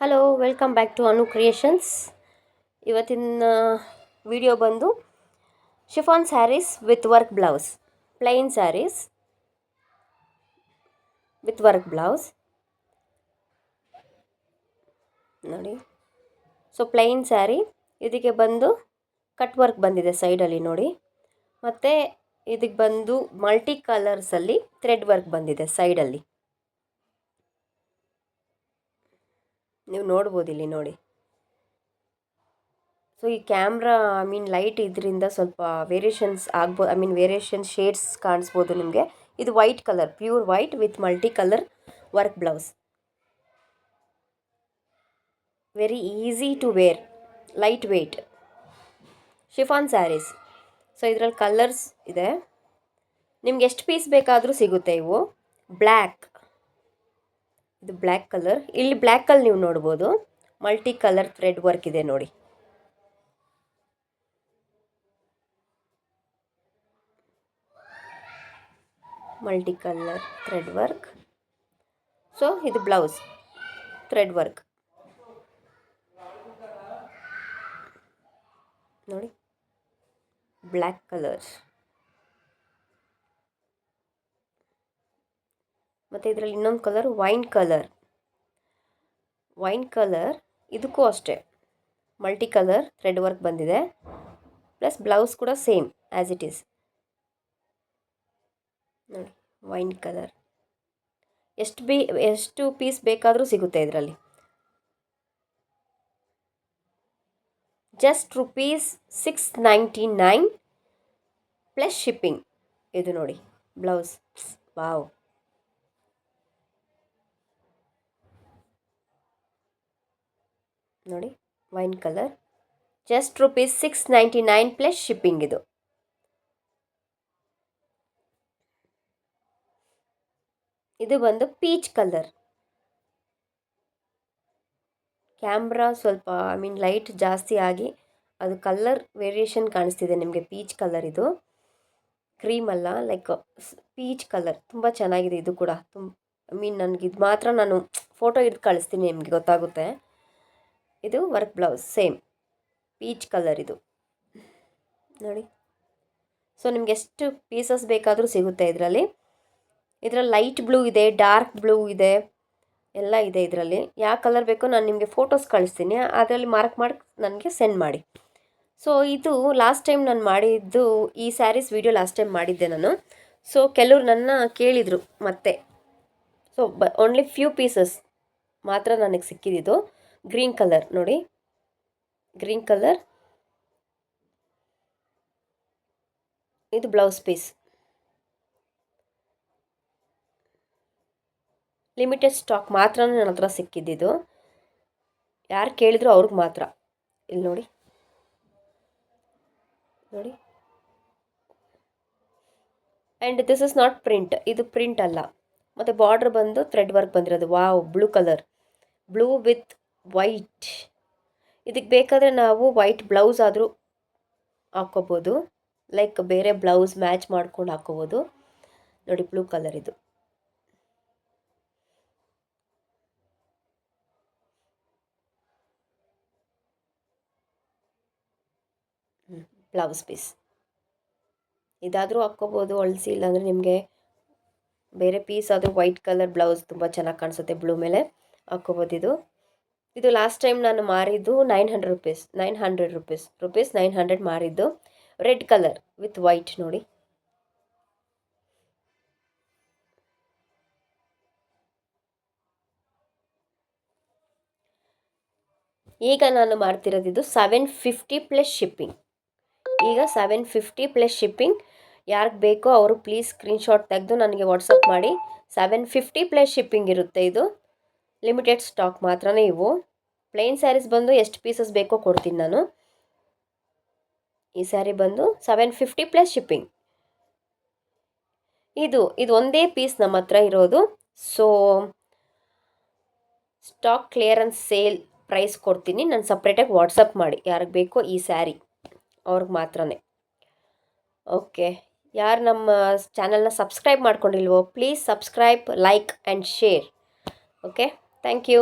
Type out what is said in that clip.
Hello, welcome back to Anu creations. ಇವತ್ತಿನ video ಬಂದು chiffon sarees with work blouse, plain sarees with work blouse ನೋಡಿ. So plain saree, ಇದಕ್ಕೆ ಬಂದು cut work ಬಂದಿದೆ ಸೈಡಲ್ಲಿ ನೋಡಿ. ಮತ್ತು ಇದಕ್ಕೆ ಬಂದು ಮಲ್ಟಿ ಕಲರ್ಸಲ್ಲಿ ಥ್ರೆಡ್ ವರ್ಕ್ ಬಂದಿದೆ ಸೈಡಲ್ಲಿ, ನೀವು ನೋಡ್ಬೋದು ಇಲ್ಲಿ ನೋಡಿ. ಸೊ ಈ ಕ್ಯಾಮ್ರಾ ಲೈಟ್ ಇದರಿಂದ ಸ್ವಲ್ಪ ವೇರಿಯೇಷನ್ಸ್ ಆಗ್ಬೋದು, ವೇರಿಯೇಷನ್ ಶೇಡ್ಸ್ ಕಾಣಿಸ್ಬೋದು ನಿಮಗೆ. ಇದು white colour, pure white with multi colour work blouse. Very easy to wear, light weight chiffon sarees. So ಇದರಲ್ಲಿ ಕಲರ್ಸ್ ಇದೆ, ನಿಮ್ಗೆ ಎಷ್ಟು ಪೀಸ್ ಬೇಕಾದರೂ ಸಿಗುತ್ತೆ. ಇವು ಬ್ಲ್ಯಾಕ್, ಇದು ಬ್ಲ್ಯಾಕ್ ಕಲರ್. ಇಲ್ಲಿ ಬ್ಲ್ಯಾಕಲ್ಲಿ ನೀವು ನೋಡ್ಬೋದು ಮಲ್ಟಿ ಕಲರ್ ಥ್ರೆಡ್ ವರ್ಕ್ ಇದೆ ನೋಡಿ. Multi colour thread work. So ಇದು ಬ್ಲೌಸ್ ಥ್ರೆಡ್ ವರ್ಕ್ ನೋಡಿ, ಬ್ಲ್ಯಾಕ್ ಕಲರ್. ಮತ್ತು ಇದರಲ್ಲಿ ಇನ್ನೊಂದು colour wine colour. Wine colour ಇದಕ್ಕೂ ಅಷ್ಟೇ ಮಲ್ಟಿ ಕಲರ್ ಥ್ರೆಡ್ ವರ್ಕ್ ಬಂದಿದೆ, ಪ್ಲಸ್ ಬ್ಲೌಸ್ ಕೂಡ ಸೇಮ್ ಆ್ಯಸ್ ಇಟ್ ಈಸ್ ನೋಡಿ. ವೈನ್ ಕಲರ್ ಎಷ್ಟು ಪೀಸ್ ಬೇಕಾದರೂ ಸಿಗುತ್ತೆ ಇದರಲ್ಲಿ. Just ₹699 plus shipping. ಇದು ನೋಡಿ ಬ್ಲೌಸ್, ವಾವ್. ನೋಡಿ wine colour, just ₹699 plus shipping. ಇದು ಬಂದು ಪೀಚ್ ಕಲರ್. ಕ್ಯಾಮ್ರಾ ಸ್ವಲ್ಪ ಲೈಟ್ ಜಾಸ್ತಿ ಆಗಿ ಅದು ಕಲರ್ ವೇರಿಯೇಷನ್ ಕಾಣಿಸ್ತಿದೆ ನಿಮಗೆ. ಪೀಚ್ ಕಲರ್, ಇದು ಕ್ರೀಮ್ ಅಲ್ಲ, ಲೈಕ್ ಪೀಚ್ ಕಲರ್. ತುಂಬ ಚೆನ್ನಾಗಿದೆ ಇದು ಕೂಡ. ನನಗೆ ಇದು ಮಾತ್ರ ನಾನು ಫೋಟೋ ಹಿಡ್ದು ಕಳಿಸ್ತೀನಿ, ನಿಮಗೆ ಗೊತ್ತಾಗುತ್ತೆ. ಇದು work blouse same peach colour ಇದು ನೋಡಿ. ಸೊ ನಿಮ್ಗೆ ಎಷ್ಟು ಪೀಸಸ್ ಬೇಕಾದರೂ ಸಿಗುತ್ತೆ ಇದರಲ್ಲಿ. ಲೈಟ್ ಬ್ಲೂ ಇದೆ, ಡಾರ್ಕ್ ಬ್ಲೂ ಇದೆ, ಎಲ್ಲ ಇದೆ ಇದರಲ್ಲಿ. ಯಾವ ಕಲರ್ ಬೇಕೋ ನಾನು ನಿಮಗೆ ಫೋಟೋಸ್ ಕಳಿಸ್ತೀನಿ, ಅದರಲ್ಲಿ ಮಾರ್ಕ್ ಮಾಡಿ ನನಗೆ ಸೆಂಡ್ ಮಾಡಿ. ಸೊ ಇದು ಲಾಸ್ಟ್ ಟೈಮ್ ನಾನು ಮಾಡಿದ್ದು, ಈ ಸ್ಯಾರೀಸ್ ವಿಡಿಯೋ ಲಾಸ್ಟ್ ಟೈಮ್ ಮಾಡಿದ್ದೆ ನಾನು. ಸೊ ಕೆಲವರು ನನ್ನ ಕೇಳಿದರು ಮತ್ತೆ. ಸೊ ಓನ್ಲಿ ಫ್ಯೂ ಪೀಸಸ್ ಮಾತ್ರ ನನಗೆ ಸಿಕ್ಕಿದ್ದು. ಗ್ರೀನ್ ಕಲರ್ ನೋಡಿ, ಗ್ರೀನ್ ಕಲರ್. ಇದು ಬ್ಲೌಸ್ ಪೀಸ್, ಲಿಮಿಟೆಡ್ ಸ್ಟಾಕ್ ಮಾತ್ರ ನನ್ನ ಹತ್ರ ಸಿಕ್ಕಿದ್ದು. ಯಾರು ಕೇಳಿದ್ರು ಅವ್ರಿಗೆ ಮಾತ್ರ. ಇಲ್ಲಿ ನೋಡಿ ನೋಡಿ. And this is not print, ಇದು ಪ್ರಿಂಟ್ ಅಲ್ಲ. ಮತ್ತು ಬಾರ್ಡ್ರ್ ಬಂದು ಥ್ರೆಡ್ ವರ್ಕ್ ಬಂದಿರೋದು. Wow, blue colour, blue with white. ಇದಕ್ಕೆ ಬೇಕಾದರೆ ನಾವು ವೈಟ್ ಬ್ಲೌಸ್ ಆದರೂ ಹಾಕ್ಕೋಬೋದು, ಲೈಕ್ ಬೇರೆ ಬ್ಲೌಸ್ ಮ್ಯಾಚ್ ಮಾಡ್ಕೊಂಡು ಹಾಕ್ಕೋಬೋದು ನೋಡಿ. ಬ್ಲೂ ಕಲರ್ ಇದು ಬ್ಲೌಸ್ ಪೀಸ್. ಇದಾದರೂ ಹಾಕ್ಕೋಬೋದು ಹೊಲಿಸಿ, ಇಲ್ಲಾಂದರೆ ನಿಮಗೆ ಬೇರೆ ಪೀಸ್ ಆದರೂ ವೈಟ್ ಕಲರ್ ಬ್ಲೌಸ್ ತುಂಬ ಚೆನ್ನಾಗಿ ಕಾಣಿಸುತ್ತೆ ಬ್ಲೂ ಮೇಲೆ ಹಾಕ್ಕೋಬೋದು. ಇದು ಲಾಸ್ಟ್ ಟೈಮ್ ನಾನು ಮಾರಿದ್ದು ₹900 ಮಾರಿದ್ದು. ರೆಡ್ ಕಲರ್ ವಿತ್ ವೈಟ್ ನೋಡಿ. ಈಗ ನಾನು ಮಾಡ್ತಿರೋದು $750 ಪ್ಲಸ್ ಶಿಪ್ಪಿಂಗ್. ಈಗ $750 ಪ್ಲಸ್ ಶಿಪ್ಪಿಂಗ್. ಯಾರಿಗೆ ಬೇಕೋ ಅವರು ಪ್ಲೀಸ್ ಸ್ಕ್ರೀನ್ಶಾಟ್ ತೆಗೆದು ನನಗೆ ವಾಟ್ಸಪ್ ಮಾಡಿ. $750 ಪ್ಲಸ್ ಶಿಪ್ಪಿಂಗ್ ಇರುತ್ತೆ. ಇದು ಲಿಮಿಟೆಡ್ ಸ್ಟಾಕ್ ಮಾತ್ರನೇ. ಇವು ಪ್ಲೇನ್ ಸ್ಯಾರೀಸ್ ಬಂದು ಎಷ್ಟು ಪೀಸಸ್ ಬೇಕೋ ಕೊಡ್ತೀನಿ ನಾನು. ಈ ಸ್ಯಾರಿ ಬಂದು $750 ಪ್ಲಸ್ ಶಿಪ್ಪಿಂಗ್. ಇದು ಒಂದೇ ಪೀಸ್ ನಮ್ಮ ಹತ್ರ ಇರೋದು. So stock clearance sale price ಕೊಡ್ತೀನಿ ನಾನು, ಸಪ್ರೇಟಾಗಿ ವಾಟ್ಸಪ್ ಮಾಡಿ. ಯಾರಿಗೆ ಬೇಕೋ ಈ ಸ್ಯಾರಿ ಅವ್ರಿಗೆ ಮಾತ್ರನೇ. ಓಕೆ, ಯಾರು ನಮ್ಮ ಚಾನಲ್ನ ಸಬ್ಸ್ಕ್ರೈಬ್ ಮಾಡ್ಕೊಂಡಿಲ್ವೋ please subscribe, like and share. Okay, thank you.